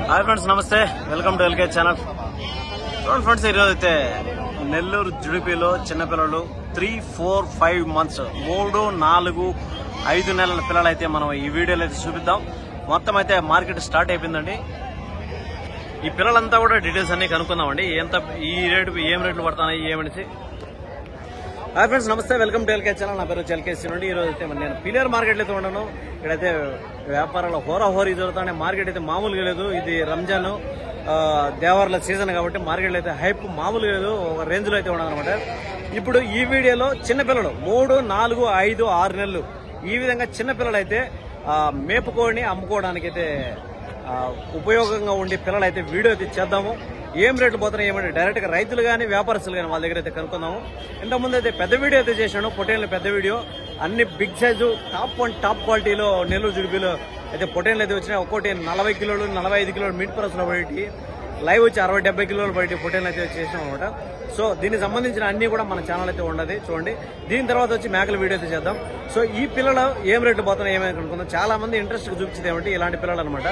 Hi friends, నమస్తే. Welcome to LK channel. చూడండి friends, ఈరోజు అయితే నెల్లూరు జుడిపిలో చిన్నపిల్లలు 3, 4, 5 months 3, 4, 5 నెలల పిల్లలు అయితే మనం ఈ వీడియోలో అయితే చూపిద్దాం. మొత్తం అయితే మార్కెట్ స్టార్ట్ అయిపోయిందండి. ఈ పిల్లలంతా కూడా డీటెయిల్స్ అన్ని కనుక్కుందామండి. ఈ రేటు ఏం రేట్లు పడుతున్నాయి ఏమనేసి. హాయ్ ఫ్రెండ్స్, నమస్తే. Welcome to LK channel. నా పేరు ఎల్కేసీ నుండి. ఈరోజు అయితే నేను పిల్లర్ మార్కెట్లో అయితే ఉన్నాను. ఇక్కడైతే వ్యాపారాలు హోరాహోరీ జరుగుతున్నాయి. మార్కెట్ అయితే మామూలుగా లేదు. ఇది రంజాన్ దేవార్ల సీజన్ కాబట్టి మార్కెట్లో అయితే హైప్ మామూలుగా లేదు, ఒక రేంజ్ లో అయితే ఉండదన్నమాట. ఇప్పుడు ఈ వీడియోలో చిన్నపిల్లలు 3, 4, 5, 6 నెలలు ఈ విధంగా చిన్నపిల్లలు అయితే మేపుకొని అమ్ముకోవడానికి అయితే ఉపయోగంగా ఉండే పిల్లలు అయితే వీడియో అయితే చేద్దాము. ఏం రేట్లు పోతున్నాయి ఏమంటే డైరెక్ట్ గా రైతులు కానీ వ్యాపారస్తులు కానీ వాళ్ళ దగ్గర అయితే కనుక్కుందాము. ఇంతకుముందు అయితే పెద్ద వీడియో అయితే చేశాను, పొట్టేళ్ళు పెద్ద వీడియో. అన్ని బిగ్ సైజు టాప్ క్వాలిటీలో నెల్లూరు జుడిపిలో అయితే పొట్టేళ్ళు అయితే వచ్చినాయి. ఒక్కోటి 40 కిలోలు 45 కిలోలు మీట్ పరస్లో బయటి లైవ్ వచ్చి 60-70 కిలోలు బయట పొట్టేళ్ళు అయితే చేసాం అనమాట. సో దీనికి సంబంధించిన అన్ని కూడా మన ఛానల్ అయితే ఉండదు, చూడండి. దీని తర్వాత వచ్చి మేకల వీడియో అయితే చేద్దాం. సో ఈ పిల్లలు ఏం రేట్లు పోతున్నాయి ఏమైనా కనుక్కుందాం. చాలా మంది ఇంట్రెస్ట్ చూపించేది ఏమంటే ఇలాంటి పిల్లలు అనమాట.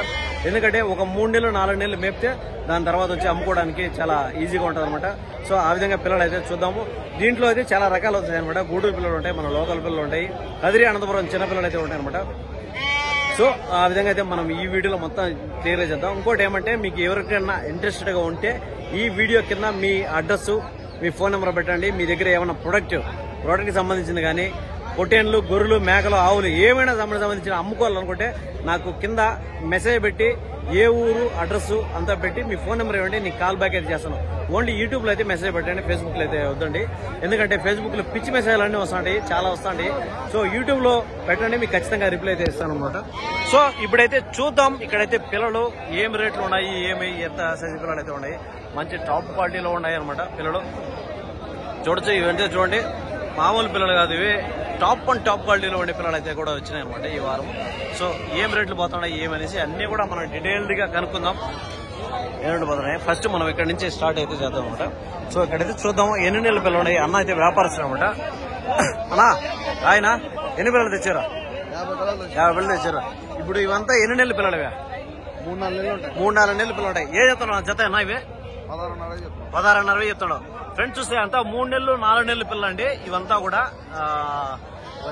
ఎందుకంటే ఒక 3 నెలలు 4 నెలలు మేపితే దాని తర్వాత వచ్చి అమ్ముకోవడానికి చాలా ఈజీగా ఉంటుంది అనమాట. సో ఆ విధంగా పిల్లలు అయితే చూద్దాము. దీంట్లో అయితే చాలా రకాలు వస్తాయి అనమాట. గూడూరు పిల్లలు ఉంటాయి, మన లోకల్ పిల్లలు ఉంటాయి, కదిరి అనంతపురం చిన్న పిల్లలు అయితే ఉంటాయి అనమాట. సో ఆ విధంగా అయితే మనం ఈ వీడియోలో మొత్తం క్లియర్ చేద్దాం. ఇంకోటి ఏమంటే మీకు ఎవరికైనా ఇంట్రెస్టెడ్ గా ఉంటే ఈ వీడియో కింద మీ అడ్రస్, మీ ఫోన్ నెంబర్ పెట్టండి. మీ దగ్గర ఏమైనా ప్రొడక్ట్ కి సంబంధించింది కానీ పొట్టేన్లు, గొర్రెలు, మేకలు, ఆవులు ఏమైనా సంబంధించిన అమ్ముకోవాలనుకుంటే నాకు కింద మెసేజ్ పెట్టి ఏ ఊరు అడ్రస్ అంతా పెట్టి మీ ఫోన్ నెంబర్ ఇవ్వండి, నీకు కాల్ బ్యాక్ అయితే చేస్తాను. ఓన్లీ యూట్యూబ్ లో అయితే మెసేజ్ పెట్టండి, ఫేస్బుక్ లో అయితే వద్దండి. ఎందుకంటే ఫేస్బుక్ లో పిచ్చి మెసేజ్లు అన్నీ వస్తాయి, చాలా వస్తాయి. సో యూట్యూబ్ లో పెట్టండి, మీకు ఖచ్చితంగా రిప్లై అయితే ఇస్తాను అనమాట. సో ఇప్పుడైతే చూద్దాం ఇక్కడైతే పిల్లలు ఏం రేట్లు ఉన్నాయి, ఎంత సైజు పిల్లలు అయితే ఉన్నాయి. మంచి టాప్ క్వాలిటీలో ఉన్నాయి అనమాట పిల్లలు. చూడొచ్చు, ఇవంటే చూడండి మామూలు పిల్లలు కాదు, ఇవి టాప్ క్వాలిటీలో ఉండే పిల్లలు అయితే కూడా వచ్చినాయి అనమాట ఈ వారం. సో ఏం రేట్లు పోతున్నాయి ఏమనేసి అన్ని కూడా మనం డీటెయిల్డ్ గా కనుక్కుందాం. ఏమిటి పోతున్నాయి ఫస్ట్ మనం ఇక్కడ నుంచి స్టార్ట్ అయితే చేద్దాం అనమాట. సో ఇక్కడైతే చూద్దాం ఎన్ని నెలల పిల్లలు ఉన్నాయి. అన్న అయితే వ్యాపారస్తులు అనమాట. అన్నా ఆయన ఎన్ని పిల్లలు తెచ్చారా? 50 పిల్లలు తెచ్చారు. ఇప్పుడు ఇవంతా ఎన్ని నెలల పిల్లలవే? 3-4 నెలల పిల్లలు ఉంటాయి. ఏ చెప్తున్నావు జత అన్నా? ఇవే 16.5 చెప్తాడు. ఫ్రెండ్స్ చూస్తే అంతా 3 నెలలు 4 నెలల పిల్లలు అండి. ఇవంతా కూడా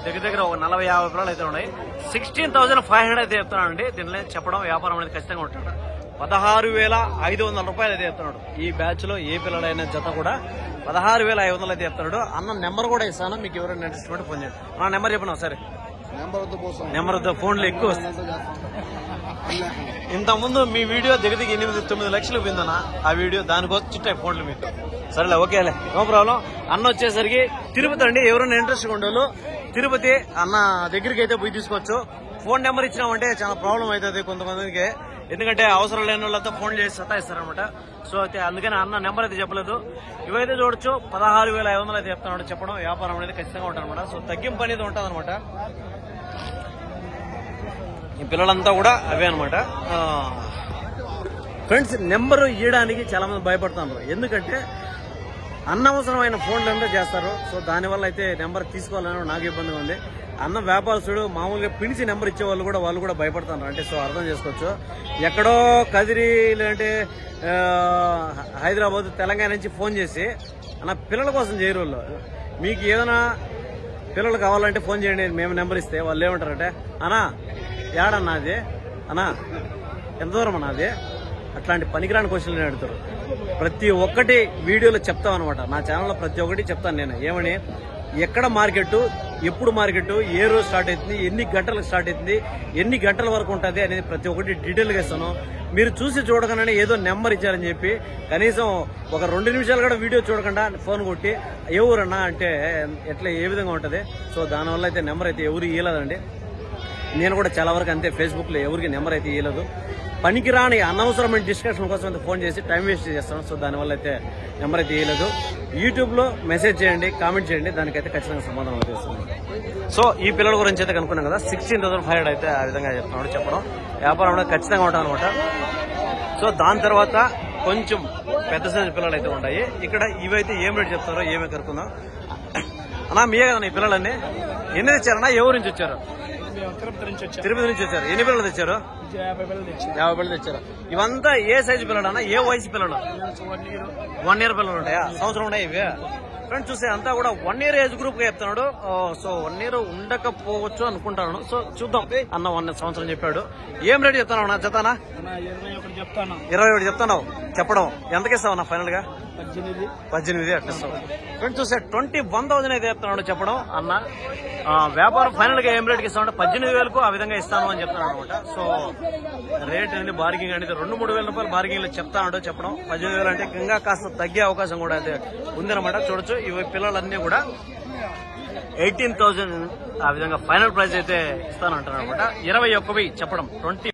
దగ్గర ఒక 40-50 పిల్లలు అయితే ఉన్నాయి. 16,500 అయితే చెప్తున్నాడు. దీనిలో చెప్పడం వ్యాపారం అనేది ఖచ్చితంగా ఉంటాడు. 16,500 రూపాయలు అయితే చెప్తున్నాడు. ఈ బ్యాచ్ లో ఏ పిల్లలైన జత కూడా 16,500 అయితే చెప్తున్నాడు. అన్న నెంబర్ కూడా ఇస్తాను, మీకు ఎవరైనా ఇంట్రెస్ట్ ఉంటే ఫోన్ చేయండి. నా నెంబర్ చెప్పినావు సరే. నెంబర్ ఫోన్లు ఎక్కువ ఇంతకుముందు మీ వీడియో దగ్గర 8-9 లక్షలు పోయిందన్న. ఆ వీడియో దానికోసం చుట్టాయి ఫోన్లు మీకు. సరేలే, ఓకేలే, నో ప్రాబ్లం. అన్న వచ్చేసరికి తిరుపతి అండి. ఎవరైనా ఇంట్రెస్ట్ ఉండేవాళ్ళు తిరుపతి అన్న దగ్గరికి అయితే పోయి తీసుకోవచ్చు. ఫోన్ నెంబర్ ఇచ్చినామంటే చాలా ప్రాబ్లం అవుతుంది కొంతమందికి, ఎందుకంటే అవసరం లేని వాళ్ళతో ఫోన్ చేసి సతాయిస్తారనమాట. సో అయితే అందుకని అన్న నెంబర్ అయితే చెప్పలేదు. ఇవైతే చూడొచ్చు 16,500 అయితే చెప్తున్నాడు. చెప్పడం వ్యాపారం అనేది ఖచ్చితంగా ఉంటుంది అనమాట. సో తగ్గింపు అనేది ఉంటుంది అనమాట. ఈ పిల్లలంతా కూడా అవే అనమాట. ఫ్రెండ్స్ నెంబర్ ఇవ్వడానికి చాలా మంది భయపడుతున్నారు, ఎందుకంటే అనవసరమైన ఫోన్లు అంతా చేస్తారు. సో దానివల్ల అయితే నెంబర్ తీసుకోవాలని నాకు ఇబ్బందిగా ఉంది. అన్న వ్యాపారస్తుడు మామూలుగా పిలిచి నెంబర్ ఇచ్చే వాళ్ళు కూడా భయపడుతున్నారు. అంటే సో అర్థం చేసుకోవచ్చు. ఎక్కడో కదిరి లేదంటే హైదరాబాద్, తెలంగాణ నుంచి ఫోన్ చేసి అన్న పిల్లల కోసం చేయరు వాళ్ళు. మీకు ఏదైనా పిల్లలు కావాలంటే ఫోన్ చేయండి, మేము నెంబర్ ఇస్తే వాళ్ళు ఏమంటారంటే అన్నా ఏడన్నా అది, అన్నా ఎంత దూరం అన్నా అది, అట్లాంటి పనికిరాని క్వశ్చన్లు అడుగుతారు. ప్రతి ఒక్కటి వీడియోలో చెప్తాం అనమాట. నా ఛానల్లో ప్రతి ఒక్కటి చెప్తాను నేను. ఏమని, ఎక్కడ మార్కెట్, ఎప్పుడు మార్కెట్, ఏ రోజు స్టార్ట్ అవుతుంది, ఎన్ని గంటలకు స్టార్ట్ అవుతుంది, ఎన్ని గంటల వరకు ఉంటుంది అనేది ప్రతి ఒక్కటి డీటెయిల్గా ఇస్తాను. మీరు చూసి చూడకుండానే ఏదో నెంబర్ ఇచ్చారని చెప్పి కనీసం ఒక 2 నిమిషాలు కూడా వీడియో చూడకుండా ఫోన్ కొట్టి ఎవరన్నా అంటే ఎట్లా ఏ విధంగా ఉంటుంది. సో దానివల్ల అయితే నెంబర్ అయితే ఎవరు ఇవ్వలేదండి. నేను కూడా చాలా వరకు అంతే, ఫేస్బుక్లో ఎవరికి నెంబర్ అయితే ఇవ్వలేదు. పనికిరాని అనవసరమైన డిస్కషన్ కోసం అయితే ఫోన్ చేసి టైం వేస్ట్ చేస్తాను. సో దానివల్ల అయితే నెంబర్ అయితే ఇవ్వలేదు. యూట్యూబ్లో మెసేజ్ చేయండి, కామెంట్ చేయండి, దానికైతే ఖచ్చితంగా సమాధానం అయితే వస్తుంది. సో ఈ పిల్లల గురించి అయితే కనుక్కున్నాం కదా. 16,500 అయితే ఆ విధంగా చెప్తున్నాడు. చెప్పడం వ్యాపారం అనేది ఖచ్చితంగా ఉంటుంది అనమాట. సో దాని తర్వాత కొంచెం పెద్ద సైజు పిల్లలు అయితే ఉంటాయి. ఇక్కడ ఇవైతే ఏం రేటు చెప్తారో ఏమే కనుక్కుందాం. అన్నా మీయే కదా ఈ పిల్లలన్నీ? ఎన్ని తెచ్చారన్నా? ఎవరి నుంచి వచ్చారు? తిరుపతి నుంచి వచ్చారు. ఎన్ని పిల్లలు తెచ్చారు? 50 పిల్లలు తెచ్చారు. ఇవంతా ఏ సైజు పిల్లలు అన్న, ఏ వయసు పిల్లలు? 1 year పిల్లలు ఉంటాయా? సంవత్సరం ఉన్నాయి ఇవి. ఫ్రెండ్స్ చూస్తే అంతా కూడా 1 year ఏజ్ గ్రూప్ గా చెప్తున్నాడు. సో 1 year ఉండకపోవచ్చు అనుకుంటాను. సో చూద్దాం. అన్న 1 సంవత్సరం చెప్పాడు. ఏం రేటు చెప్తాను అన్న? జతానా 21 చెప్తాను. చెప్పడం ఎంతకి ఇస్తావు అన్న ఫైనల్ గా? 18 అట్టిస్తావు. ఫ్రెండ్స్ చూస్తే 21,000 అయితే చెప్తున్నాడు చెప్పడం అన్న. వ్యాపారం ఫైనల్ గా ఏం రేటుకి ఇస్తామంటే 18,000కు ఆ విధంగా ఇస్తాను అని చెప్తున్నాడు అనమాట. సో రేట్ అనేది బార్గింగ్ అనేది 2-3 వేల రూపాయలు బార్గింగ్ లో చెప్తాడు చెప్పడం. 18,000 అంటే ఇంకా కాస్త తగ్గే అవకాశం కూడా అయితే ఉందన్నమాట. చూడొచ్చు ఇవి పిల్లలన్నీ కూడా 18,000 ఆ విధంగా ఫైనల్ ప్రైస్ అయితే ఇస్తానంటారు అనమాట. 21,000 చెప్పడం.